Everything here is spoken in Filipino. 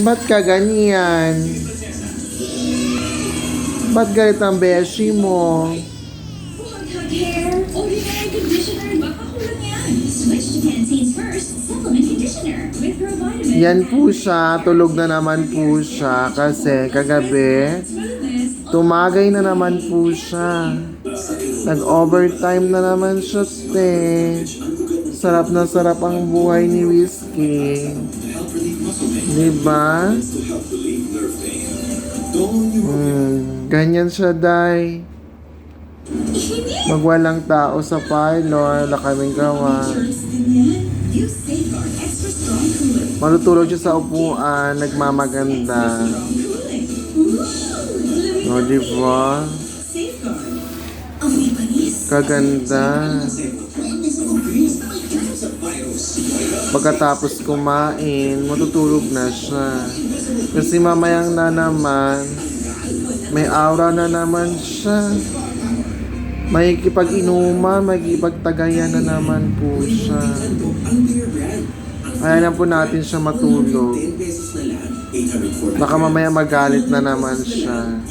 Ba't ka ganyan? Ba't galit ang beshi mo? Hair, ordinary conditioner, baka kulang yan. Switch to Pantene's first supplement conditioner with Provitamin. Yan po siya. Tulog na naman po siya kasi kagabi tumagay na naman po siya. Nag-overtime na naman siya, te. Sarap na sarap ang buhay ni Whiskey. Diba? Ganyan siya, day. Magwalang tao sa parlor. Wala kaming gawa. Matutulog siya sa upuan. Nagmamaganda. O, diba? Kaganda. Pagkatapos kumain, matutulog na siya. Kasi mamayang na naman, may aura na naman siya. May kipag-inuman, may kipagtagayan na naman po siya. Kaya na po natin siya matulog. Baka mamaya magalit na naman siya.